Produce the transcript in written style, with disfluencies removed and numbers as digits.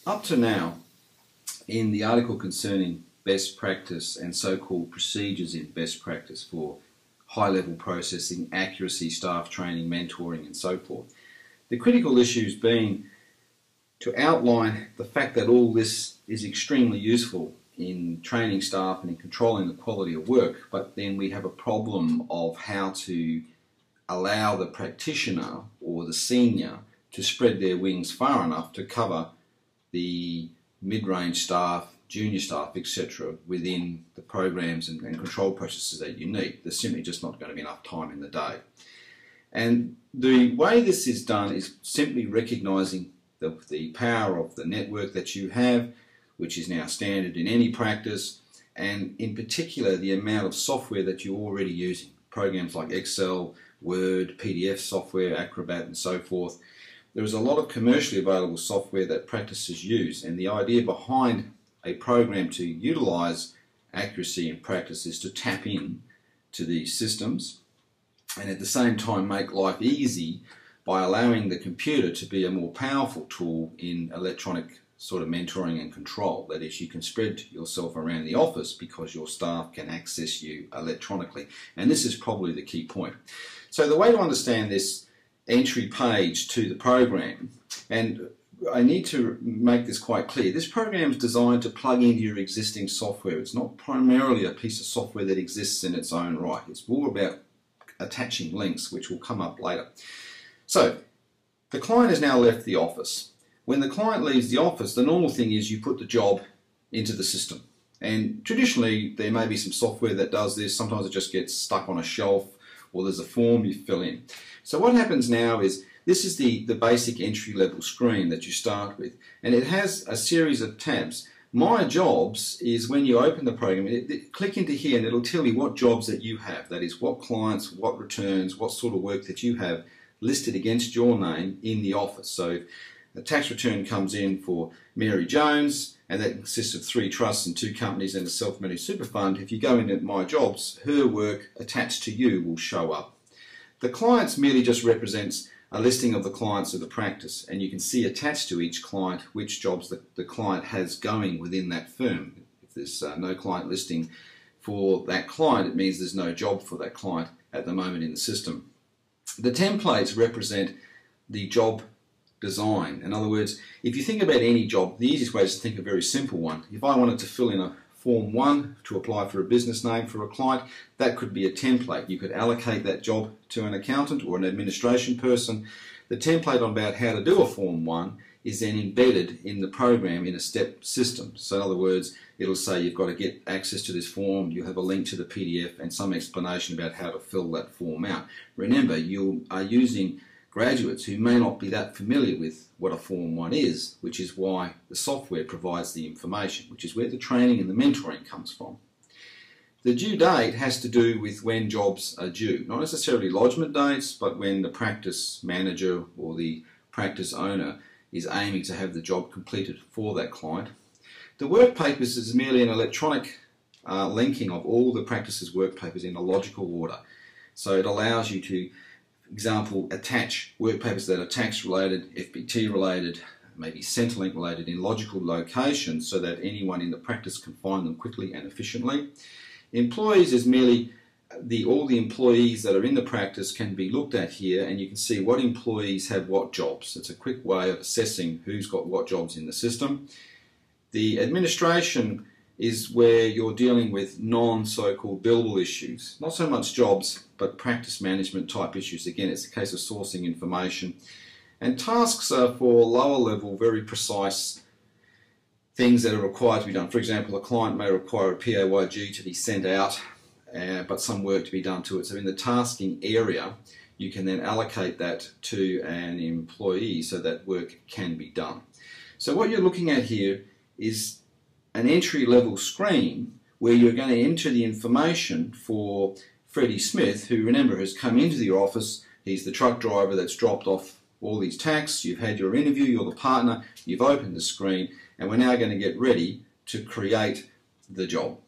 Up to now, in the article concerning best practice and so-called procedures in best practice for high-level processing, accuracy, staff training, mentoring and so forth, the critical issues being to outline the fact that all this is extremely useful in training staff and in controlling the quality of work, but then we have a problem of how to allow the practitioner or the senior to spread their wings far enough to cover the mid-range staff, junior staff, etc. within the programs and control processes that you need. There's simply just not going to be enough time in the day. And the way this is done is simply recognising the power of the network that you have, which is now standard in any practice, and in particular the amount of software that you're already using. Programs like Excel, Word, PDF software, Acrobat and so forth. There is a lot of commercially available software that practices use, and the idea behind a program to utilise accuracy in practice is to tap in to these systems and at the same time make life easy by allowing the computer to be a more powerful tool in electronic sort of mentoring and control. That is, you can spread yourself around the office because your staff can access you electronically. And this is probably the key point. So the way to understand this entry page to the program, and I need to make this quite clear, this program is designed to plug into your existing software. It's not primarily a piece of software that exists in its own right. It's more about attaching links, which will come up later. So the client has now left the office. When the client leaves the office, the normal thing is you put the job into the system. And traditionally, there may be some software that does this. Sometimes it just gets stuck on a shelf, or there's a form you fill in. So what happens now is, this is the basic entry-level screen that you start with. And it has a series of tabs. My Jobs is when you open the program, click into here and it'll tell you what jobs that you have. That is, what clients, what returns, what sort of work that you have listed against your name in the office. So the tax return comes in for Mary Jones, and that consists of 3 trusts and 2 companies and a self-managed super fund. If you go into My Jobs, her work attached to you will show up. The clients merely just represents a listing of the clients of the practice, and you can see attached to each client which jobs the client has going within that firm. If there's no client listing for that client, it means there's no job for that client at the moment in the system. The templates represent the job design. In other words, if you think about any job, the easiest way is to think of a very simple one. If I wanted to fill in a Form 1 to apply for a business name for a client, that could be a template. You could allocate that job to an accountant or an administration person. The template on about how to do a Form 1 is then embedded in the program in a step system. So in other words, it'll say you've got to get access to this form, you have a link to the PDF and some explanation about how to fill that form out. Remember, you are using graduates who may not be that familiar with what a Form 1 is, which is why the software provides the information, which is where the training and the mentoring comes from. The due date has to do with when jobs are due, not necessarily lodgement dates, but when the practice manager or the practice owner is aiming to have the job completed for that client. The work papers is merely an electronic linking of all the practice's work papers in a logical order. So it allows you to, for example, attach work papers that are tax related, FBT related, maybe Centrelink related in logical locations so that anyone in the practice can find them quickly and efficiently. Employees is merely all the employees that are in the practice can be looked at here, and you can see what employees have what jobs. It's a quick way of assessing who's got what jobs in the system. The administration is where you're dealing with non-so-called billable issues. Not so much jobs, but practice management type issues. Again, it's a case of sourcing information. And tasks are for lower level, very precise things that are required to be done. For example, a client may require a PAYG to be sent out, but some work to be done to it. So in the tasking area, you can then allocate that to an employee so that work can be done. So what you're looking at here is an entry-level screen where you're going to enter the information for Freddie Smith, who, remember, has come into your office. He's the truck driver that's dropped off all these tasks. You've had your interview, you're the partner, you've opened the screen, and we're now going to get ready to create the job.